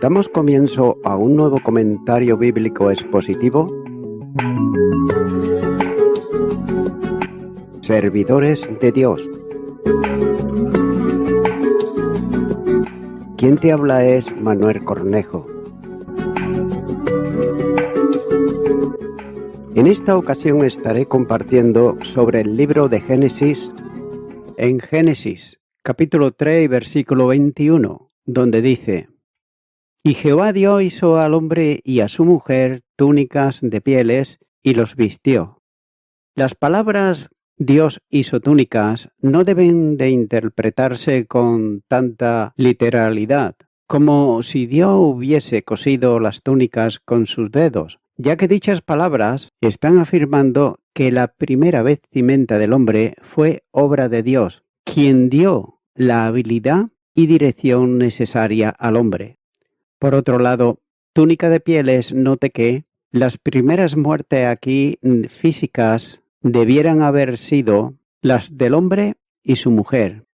Damos comienzo a un nuevo comentario bíblico expositivo. Servidores de Dios. Quien te habla es Manuel Cornejo. En esta ocasión estaré compartiendo sobre el libro de Génesis, en Génesis, capítulo 3, versículo 21, donde dice: Y Jehová Dios hizo al hombre y a su mujer túnicas de pieles y los vistió. Las palabras Dios hizo túnicas no deben de interpretarse con tanta literalidad, como si Dios hubiese cosido las túnicas con sus dedos, ya que dichas palabras están afirmando que la primera vestimenta del hombre fue obra de Dios, quien dio la habilidad y dirección necesaria al hombre. Por otro lado, túnica de pieles, note que las primeras muertes aquí físicas debieran haber sido las del hombre y su mujer,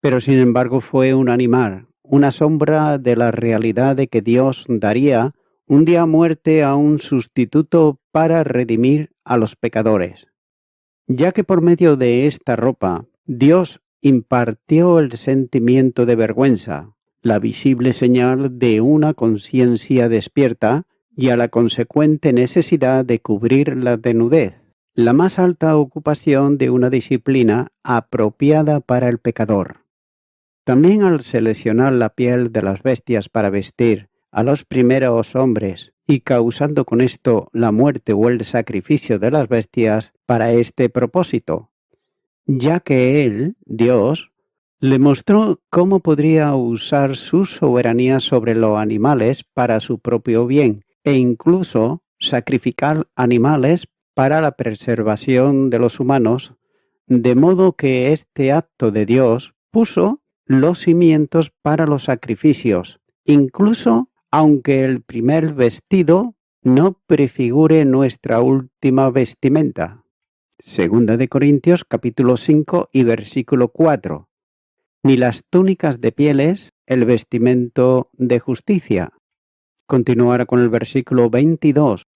pero sin embargo fue un animal, una sombra de la realidad de que Dios daría un día muerte a un sustituto para redimir a los pecadores. Ya que por medio de esta ropa, Dios impartió el sentimiento de vergüenza, la visible señal de una conciencia despierta y a la consecuente necesidad de cubrir la desnudez, la más alta ocupación de una disciplina apropiada para el pecador. También al seleccionar la piel de las bestias para vestir a los primeros hombres y causando con esto la muerte o el sacrificio de las bestias para este propósito, ya que Él, Dios, le mostró cómo podría usar su soberanía sobre los animales para su propio bien e incluso sacrificar animales para la preservación de los humanos, de modo que este acto de Dios puso los cimientos para los sacrificios, incluso aunque el primer vestido no prefigure nuestra última vestimenta. Segunda de Corintios capítulo 5 y versículo 4. Ni las túnicas de pieles, el vestimento de justicia. Continuará con el versículo 22.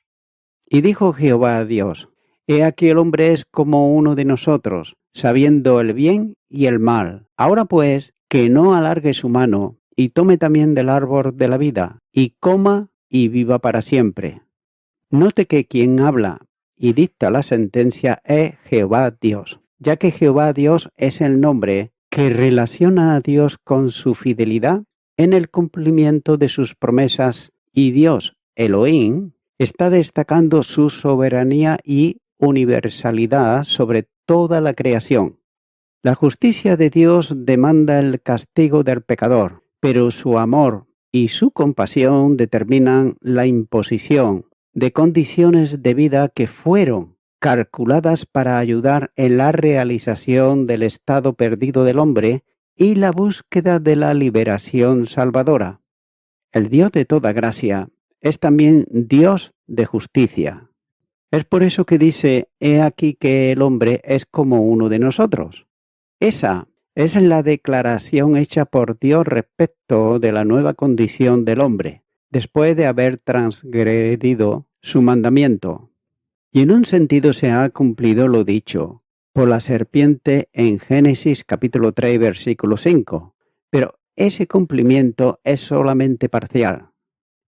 Y dijo Jehová a Dios: He aquí el hombre es como uno de nosotros, sabiendo el bien y el mal. Ahora pues, que no alargue su mano, y tome también del árbol de la vida, y coma y viva para siempre. Note que quien habla y dicta la sentencia es Jehová Dios, ya que Jehová Dios es el nombre que relaciona a Dios con su fidelidad en el cumplimiento de sus promesas, y Dios, Elohim, está destacando su soberanía y universalidad sobre toda la creación. La justicia de Dios demanda el castigo del pecador, pero su amor y su compasión determinan la imposición de condiciones de vida que fueron calculadas para ayudar en la realización del estado perdido del hombre y la búsqueda de la liberación salvadora. El Dios de toda gracia es también Dios de justicia. Es por eso que dice: He aquí que el hombre es como uno de nosotros. Esa es la declaración hecha por Dios respecto de la nueva condición del hombre, después de haber transgredido su mandamiento. Y en un sentido se ha cumplido lo dicho por la serpiente en Génesis capítulo 3, versículo 5. Pero ese cumplimiento es solamente parcial,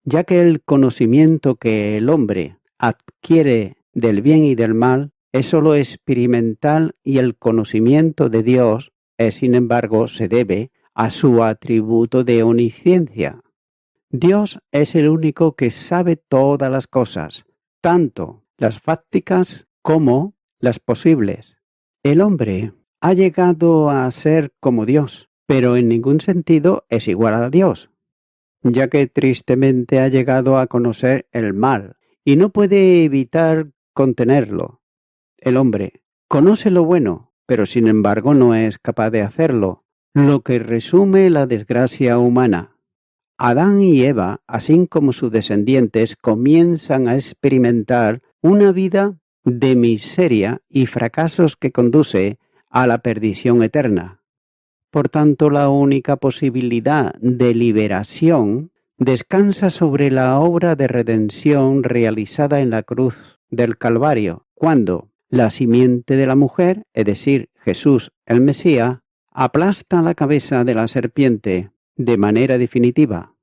ya que el conocimiento que el hombre adquiere del bien y del mal es solo experimental, y el conocimiento de Dios, sin embargo, se debe a su atributo de omnisciencia. Dios es el único que sabe todas las cosas, tanto las fácticas como las posibles. El hombre ha llegado a ser como Dios, pero en ningún sentido es igual a Dios, ya que tristemente ha llegado a conocer el mal y no puede evitar contenerlo. El hombre conoce lo bueno, pero sin embargo no es capaz de hacerlo, lo que resume la desgracia humana. Adán y Eva, así como sus descendientes, comienzan a experimentar una vida de miseria y fracasos que conduce a la perdición eterna. Por tanto, la única posibilidad de liberación descansa sobre la obra de redención realizada en la cruz del Calvario, cuando la simiente de la mujer, es decir, Jesús el Mesías, aplasta la cabeza de la serpiente de manera definitiva,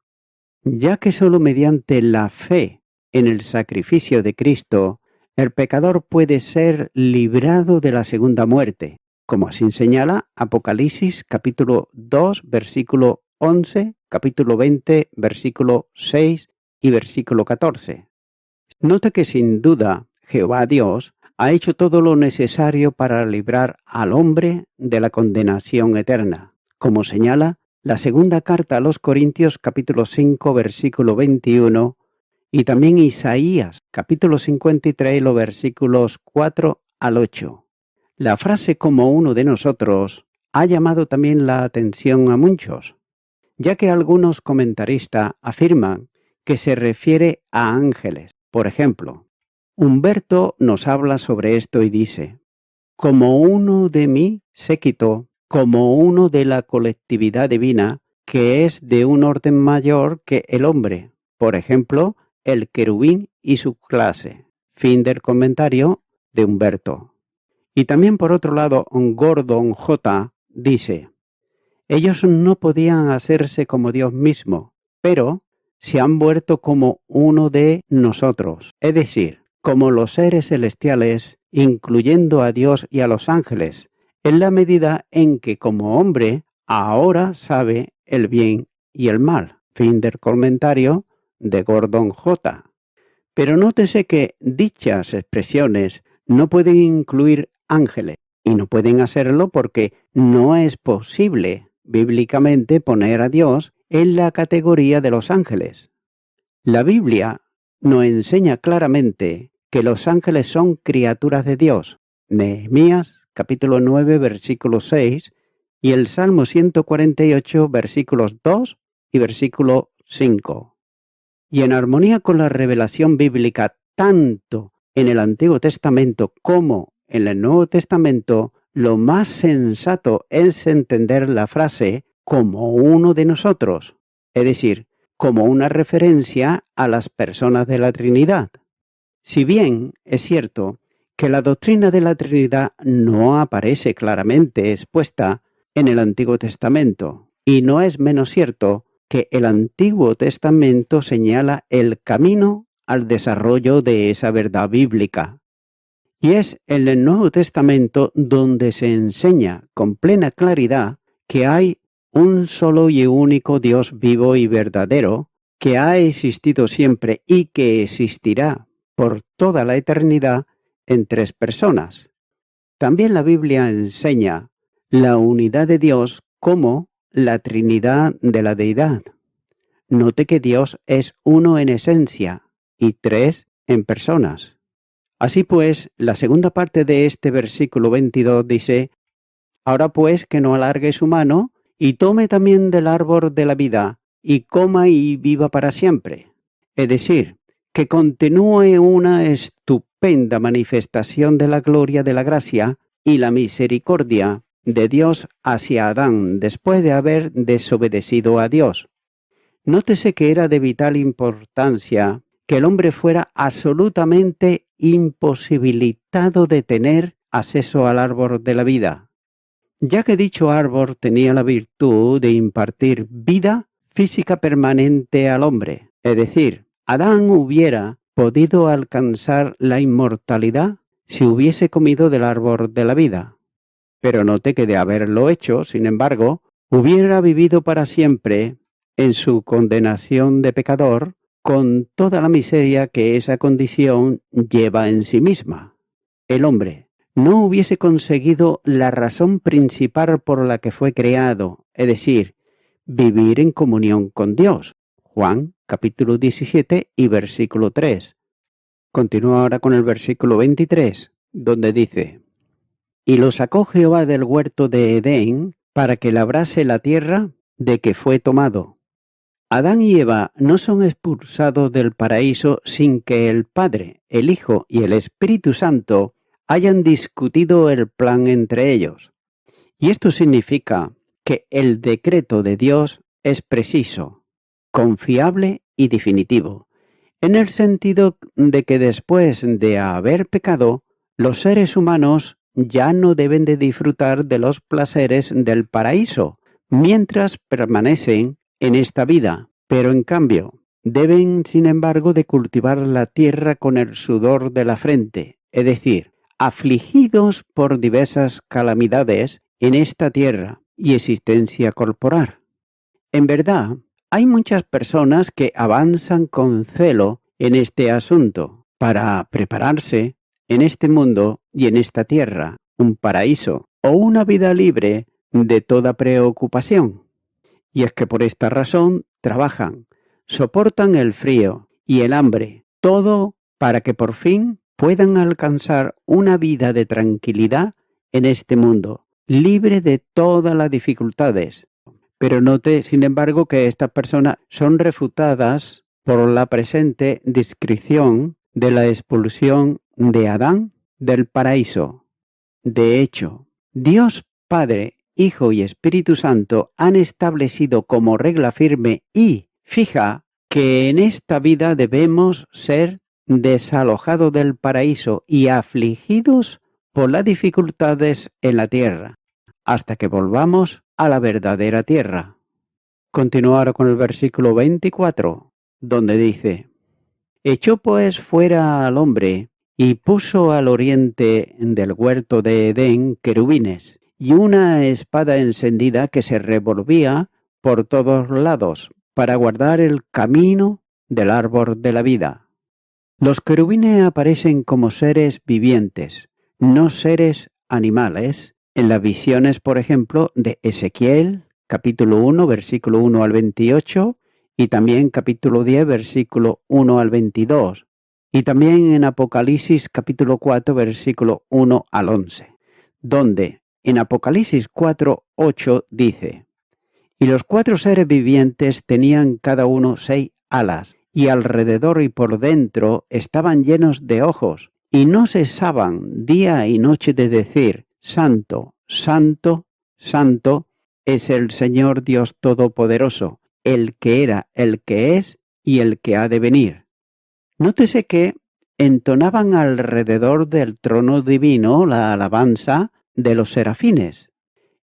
ya que sólo mediante la fe en el sacrificio de Cristo, el pecador puede ser librado de la segunda muerte, como así señala Apocalipsis capítulo 2, versículo 11, capítulo 20, versículo 6 y versículo 14. Note que sin duda Jehová Dios ha hecho todo lo necesario para librar al hombre de la condenación eterna, como señala la segunda carta a los Corintios capítulo 5, versículo 21, y también Isaías capítulo 53, los versículos 4 al 8. La frase como uno de nosotros ha llamado también la atención a muchos, ya que algunos comentaristas afirman que se refiere a ángeles. Por ejemplo, Humberto nos habla sobre esto y dice: como uno de mi séquito, como uno de la colectividad divina, que es de un orden mayor que el hombre, por ejemplo, el querubín y su clase. Fin del comentario de Humberto. Y también por otro lado, Gordon J. dice: ellos no podían hacerse como Dios mismo, pero se han vuelto como uno de nosotros, es decir, como los seres celestiales, incluyendo a Dios y a los ángeles, en la medida en que como hombre ahora sabe el bien y el mal. Fin del comentario de Gordon J. Pero nótese que dichas expresiones no pueden incluir ángeles, y no pueden hacerlo porque no es posible bíblicamente poner a Dios en la categoría de los ángeles. La Biblia nos enseña claramente que los ángeles son criaturas de Dios. Nehemías capítulo 9 versículo 6 y el Salmo 148 versículos 2 y versículo 5. Y en armonía con la revelación bíblica tanto en el Antiguo Testamento como en el Nuevo Testamento, lo más sensato es entender la frase como uno de nosotros, es decir, como una referencia a las personas de la Trinidad. Si bien es cierto que la doctrina de la Trinidad no aparece claramente expuesta en el Antiguo Testamento, y no es menos cierto que el Antiguo Testamento señala el camino al desarrollo de esa verdad bíblica. Y es en el Nuevo Testamento donde se enseña con plena claridad que hay un solo y único Dios vivo y verdadero, que ha existido siempre y que existirá por toda la eternidad en tres personas. También la Biblia enseña la unidad de Dios como la Trinidad de la Deidad. Note que Dios es uno en esencia y tres en personas. Así pues, la segunda parte de este versículo 22 dice: ahora pues que no alargue su mano y tome también del árbol de la vida y coma y viva para siempre. Es decir, que continúe una estupenda manifestación de la gloria de la gracia y la misericordia de Dios hacia Adán después de haber desobedecido a Dios. Nótese que era de vital importancia que el hombre fuera absolutamente imposibilitado de tener acceso al árbol de la vida, ya que dicho árbol tenía la virtud de impartir vida física permanente al hombre. Es decir, Adán hubiera podido alcanzar la inmortalidad si hubiese comido del árbol de la vida. Pero note que de haberlo hecho, sin embargo, hubiera vivido para siempre en su condenación de pecador, con toda la miseria que esa condición lleva en sí misma. El hombre no hubiese conseguido la razón principal por la que fue creado, es decir, vivir en comunión con Dios. Juan capítulo 17 y versículo 3. Continúa ahora con el versículo 23, donde dice: y lo sacó Jehová del huerto de Edén para que labrase la tierra de que fue tomado. Adán y Eva no son expulsados del paraíso sin que el Padre, el Hijo y el Espíritu Santo hayan discutido el plan entre ellos. Y esto significa que el decreto de Dios es preciso, confiable y definitivo, en el sentido de que después de haber pecado, los seres humanos ya no deben de disfrutar de los placeres del paraíso mientras permanecen en esta vida, pero en cambio deben, sin embargo, de cultivar la tierra con el sudor de la frente, es decir, afligidos por diversas calamidades en esta tierra y existencia corporal. En verdad, hay muchas personas que avanzan con celo en este asunto para prepararse en este mundo y en esta tierra, un paraíso o una vida libre de toda preocupación. Y es que por esta razón trabajan, soportan el frío y el hambre, todo para que por fin puedan alcanzar una vida de tranquilidad en este mundo, libre de todas las dificultades. Pero note, sin embargo, que estas personas son refutadas por la presente descripción de la expulsión de Adán del paraíso. De hecho, Dios Padre, Hijo y Espíritu Santo han establecido como regla firme y fija que en esta vida debemos ser desalojados del paraíso y afligidos por las dificultades en la tierra, hasta que volvamos a la verdadera tierra. Continuar con el versículo 24, donde dice: Echó pues fuera al hombre y puso al oriente del huerto de Edén querubines y una espada encendida que se revolvía por todos lados para guardar el camino del árbol de la vida. Los querubines aparecen como seres vivientes, no seres animales. En las visiones, por ejemplo, de Ezequiel, capítulo 1, versículo 1 al 28, y también capítulo 10, versículo 1 al 22, y también en Apocalipsis, capítulo 4, versículo 1 al 11, donde en Apocalipsis 4, 8 dice: Y los 4 seres vivientes tenían cada uno 6 alas, y alrededor y por dentro estaban llenos de ojos, y no cesaban día y noche de decir: Santo, Santo, Santo es el Señor Dios Todopoderoso, el que era, el que es y el que ha de venir. Nótese que entonaban alrededor del trono divino la alabanza de los serafines.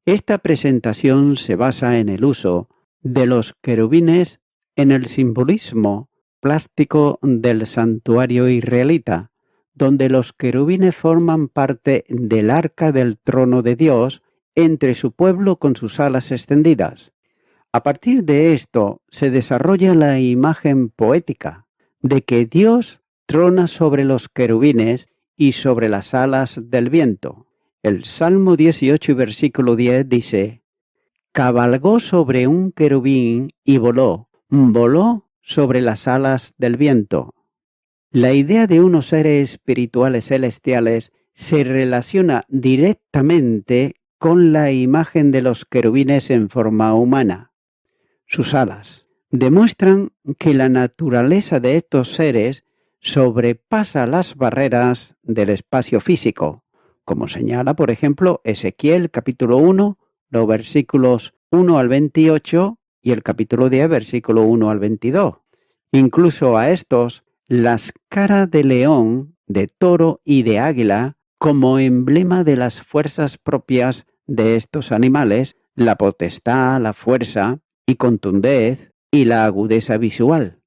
Esta presentación se basa en el uso de los querubines en el simbolismo plástico del santuario israelita, donde los querubines forman parte del arca del trono de Dios entre su pueblo con sus alas extendidas. A partir de esto se desarrolla la imagen poética de que Dios trona sobre los querubines y sobre las alas del viento. El Salmo 18, versículo 10 dice: Cabalgó sobre un querubín y voló sobre las alas del viento. La idea de unos seres espirituales celestiales se relaciona directamente con la imagen de los querubines en forma humana. Sus alas demuestran que la naturaleza de estos seres sobrepasa las barreras del espacio físico, como señala, por ejemplo, Ezequiel capítulo 1, los versículos 1 al 28 y el capítulo 10, versículo 1 al 22. Incluso a estos, las caras de león, de toro y de águila, como emblema de las fuerzas propias de estos animales, la potestad, la fuerza y contundez y la agudeza visual.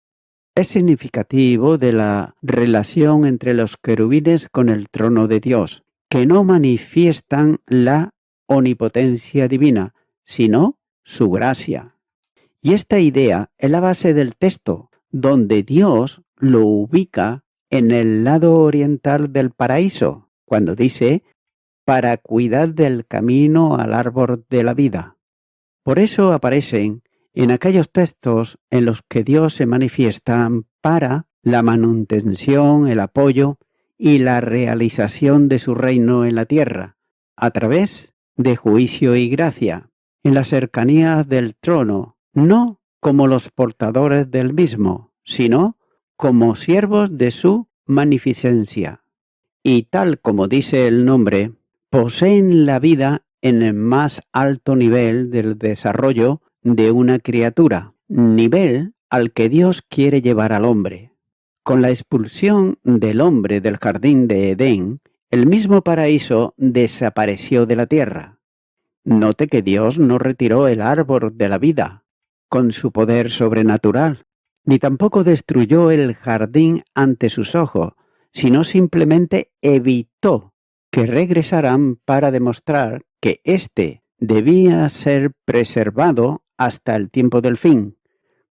Es significativo de la relación entre los querubines con el trono de Dios, que no manifiestan la omnipotencia divina, sino su gracia. Y esta idea es la base del texto, donde Dios lo ubica en el lado oriental del paraíso, cuando dice: para cuidar del camino al árbol de la vida. Por eso aparecen en aquellos textos en los que Dios se manifiesta para la manutención, el apoyo y la realización de su reino en la tierra, a través de juicio y gracia, en la cercanía del trono, no como los portadores del mismo, sino como siervos de su magnificencia. Y tal como dice el nombre, poseen la vida en el más alto nivel del desarrollo de una criatura, nivel al que Dios quiere llevar al hombre. Con la expulsión del hombre del jardín de Edén, el mismo paraíso desapareció de la tierra. Note que Dios no retiró el árbol de la vida con su poder sobrenatural, ni tampoco destruyó el jardín ante sus ojos, sino simplemente evitó que regresaran para demostrar que éste debía ser preservado hasta el tiempo del fin,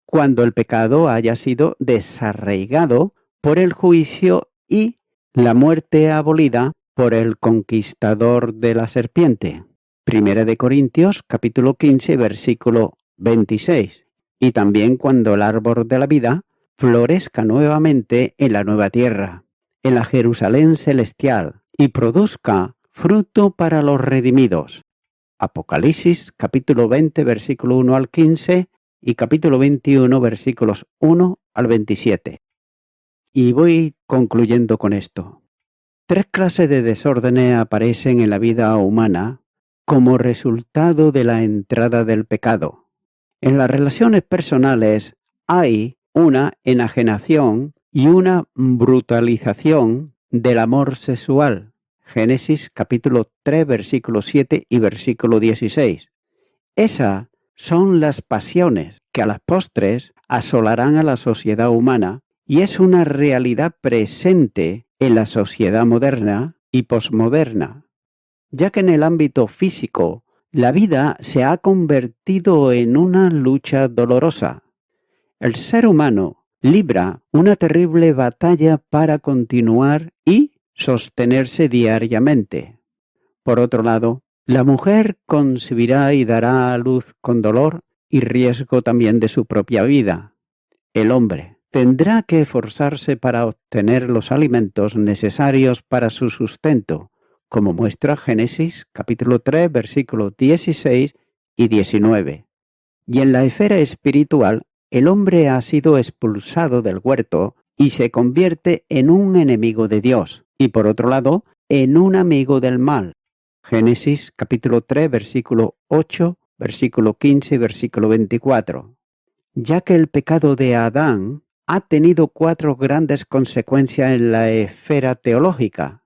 cuando el pecado haya sido desarraigado por el juicio y la muerte abolida por el conquistador de la serpiente. Primera de Corintios, capítulo 15, versículo 26. Y también cuando el árbol de la vida florezca nuevamente en la nueva tierra, en la Jerusalén celestial, y produzca fruto para los redimidos. Apocalipsis, capítulo 20, versículo 1 al 15, y capítulo 21, versículos 1 al 27. Y voy concluyendo con esto. 3 clases de desórdenes aparecen en la vida humana como resultado de la entrada del pecado. En las relaciones personales hay una enajenación y una brutalización del amor sexual. Génesis capítulo 3, versículo 7 y versículo 16. Esas son las pasiones que a las postres asolarán a la sociedad humana y es una realidad presente en la sociedad moderna y posmoderna, ya que en el ámbito físico la vida se ha convertido en una lucha dolorosa. El ser humano libra una terrible batalla para continuar y sostenerse diariamente. Por otro lado, la mujer concebirá y dará a luz con dolor y riesgo también de su propia vida. El hombre tendrá que esforzarse para obtener los alimentos necesarios para su sustento, como muestra Génesis capítulo 3, versículos 16 y 19. Y en la esfera espiritual, el hombre ha sido expulsado del huerto y se convierte en un enemigo de Dios, y por otro lado, en un amigo del mal. Génesis capítulo 3, versículo 8, versículo 15 y versículo 24. Ya que el pecado de Adán ha tenido 4 grandes consecuencias en la esfera teológica.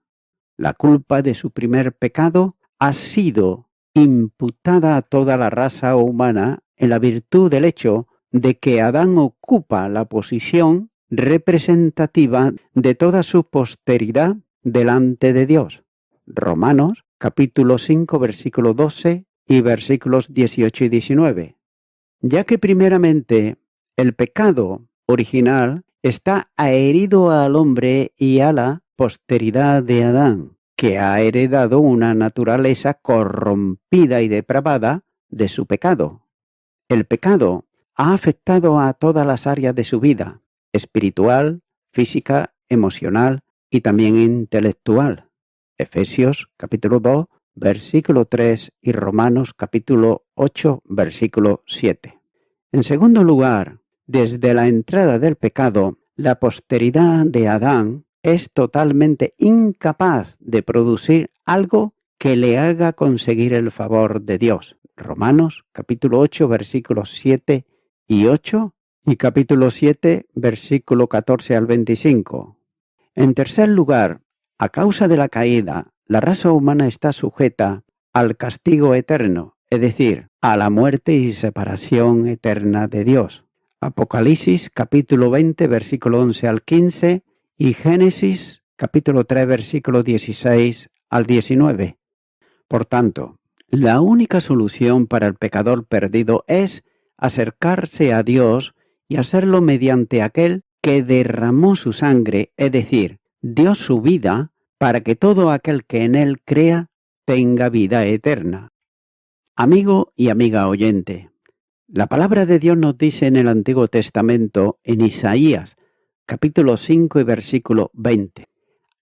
La culpa de su primer pecado ha sido imputada a toda la raza humana en la virtud del hecho de que Adán ocupa la posición representativa de toda su posteridad delante de Dios. Romanos capítulo 5, versículo 12 y versículos 18 y 19. Ya que primeramente el pecado original está adherido al hombre y a la posteridad de Adán, que ha heredado una naturaleza corrompida y depravada de su pecado. El pecado ha afectado a todas las áreas de su vida, espiritual, física, emocional y también intelectual. Efesios capítulo 2, versículo 3 y Romanos capítulo 8, versículo 7. En segundo lugar, desde la entrada del pecado, la posteridad de Adán es totalmente incapaz de producir algo que le haga conseguir el favor de Dios. Romanos capítulo 8, versículos 7 y 8 y capítulo 7, versículo 14 al 25. En tercer lugar, a causa de la caída, la raza humana está sujeta al castigo eterno, es decir, a la muerte y separación eterna de Dios. Apocalipsis capítulo 20, versículo 11 al 15 y Génesis capítulo 3, versículo 16 al 19. Por tanto, la única solución para el pecador perdido es acercarse a Dios y hacerlo mediante aquel que derramó su sangre, es decir, dio su vida para que todo aquel que en él crea tenga vida eterna. Amigo y amiga oyente, la palabra de Dios nos dice en el Antiguo Testamento, en Isaías, capítulo 5 y versículo 20.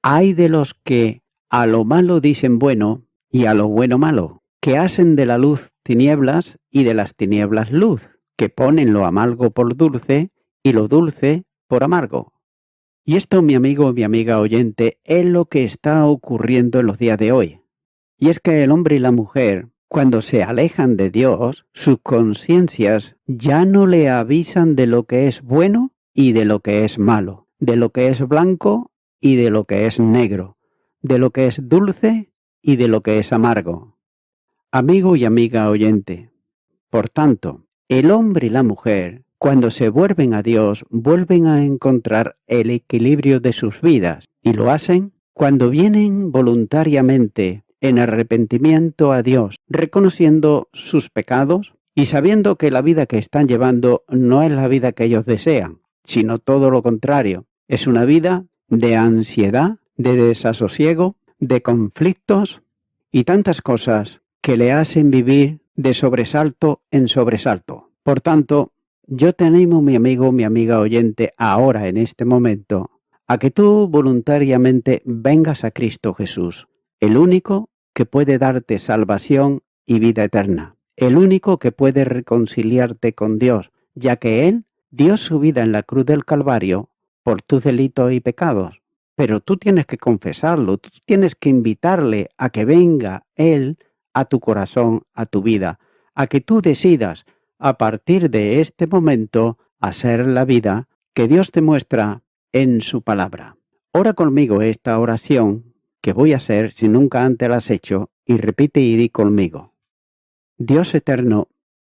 Hay de los que a lo malo dicen bueno y a lo bueno malo, que hacen de la luz tinieblas y de las tinieblas luz, que ponen lo amargo por dulce y lo dulce por amargo. Y esto, mi amigo, mi amiga oyente, es lo que está ocurriendo en los días de hoy. Y es que el hombre y la mujer, cuando se alejan de Dios, sus conciencias ya no le avisan de lo que es bueno y de lo que es malo, de lo que es blanco y de lo que es negro, de lo que es dulce y de lo que es amargo. Amigo y amiga oyente, por tanto, el hombre y la mujer, cuando se vuelven a Dios, vuelven a encontrar el equilibrio de sus vidas y lo hacen cuando vienen voluntariamente en arrepentimiento a Dios, reconociendo sus pecados y sabiendo que la vida que están llevando no es la vida que ellos desean, sino todo lo contrario. Es una vida de ansiedad, de desasosiego, de conflictos y tantas cosas que le hacen vivir de sobresalto en sobresalto. Por tanto, yo te animo, mi amigo, mi amiga oyente, ahora en este momento, a que tú voluntariamente vengas a Cristo Jesús, el único que puede darte salvación y vida eterna, el único que puede reconciliarte con Dios, ya que Él dio su vida en la cruz del Calvario por tus delitos y pecados. Pero tú tienes que confesarlo, tú tienes que invitarle a que venga Él a tu corazón, a tu vida, a que tú decidas a partir de este momento hacer la vida que Dios te muestra en su palabra. Ora conmigo esta oración que voy a hacer si nunca antes la has hecho y repite y di conmigo. Dios eterno,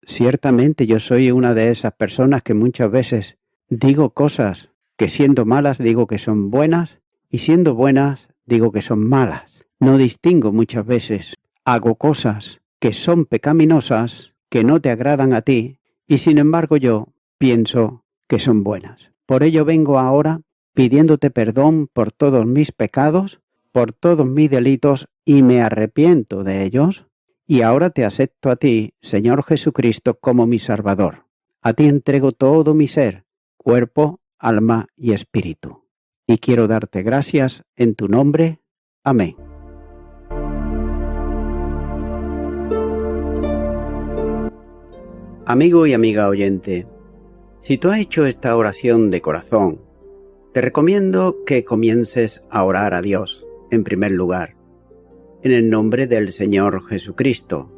ciertamente yo soy una de esas personas que muchas veces digo cosas que siendo malas digo que son buenas y siendo buenas digo que son malas. No distingo muchas veces. Hago cosas que son pecaminosas, que no te agradan a ti, y sin embargo yo pienso que son buenas. Por ello vengo ahora pidiéndote perdón por todos mis pecados, por todos mis delitos, y me arrepiento de ellos, y ahora te acepto a ti, Señor Jesucristo, como mi Salvador. A ti entrego todo mi ser, cuerpo, alma y espíritu. Y quiero darte gracias en tu nombre. Amén. Amigo y amiga oyente, si tú has hecho esta oración de corazón, te recomiendo que comiences a orar a Dios, en primer lugar, en el nombre del Señor Jesucristo.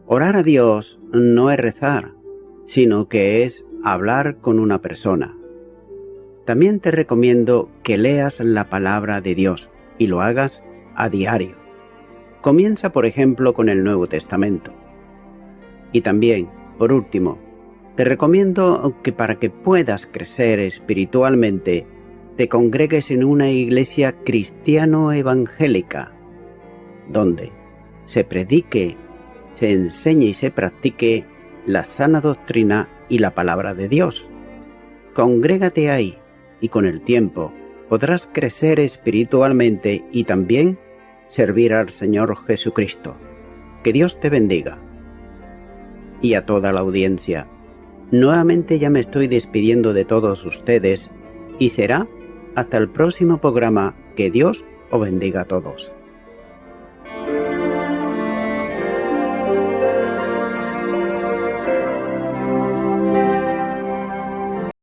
Orar a Dios no es rezar, sino que es hablar con una persona. También te recomiendo que leas la palabra de Dios y lo hagas a diario. Comienza, por ejemplo, con el Nuevo Testamento. Y también, por último, te recomiendo que para que puedas crecer espiritualmente, te congregues en una iglesia cristiano-evangélica, donde se predique, se enseñe y se practique la sana doctrina y la palabra de Dios. Congrégate ahí y con el tiempo podrás crecer espiritualmente y también servir al Señor Jesucristo. Que Dios te bendiga. Y a toda la audiencia, nuevamente ya me estoy despidiendo de todos ustedes y será hasta el próximo programa. Que Dios os bendiga a todos.